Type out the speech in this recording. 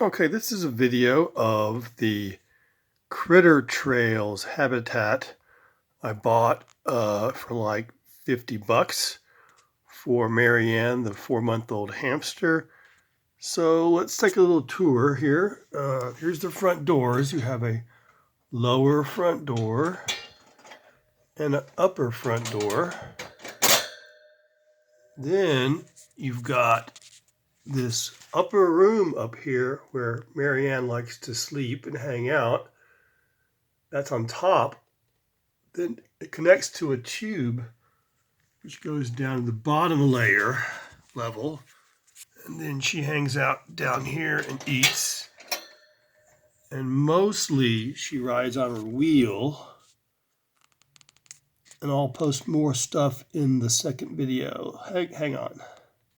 Okay, this is a video of the Critter Trails habitat I bought for like 50 bucks for Marianne, the 4-month-old hamster. So let's take a little tour here. Here's the front doors. You have a lower front door and an upper front door. Then you've got this upper room up here where Marianne likes to sleep and hang out. That's on top. Then it connects to a tube which goes down to the bottom layer level. And then she hangs out down here and eats. And mostly she rides on her wheel. And I'll post more stuff in the second video. Hang on.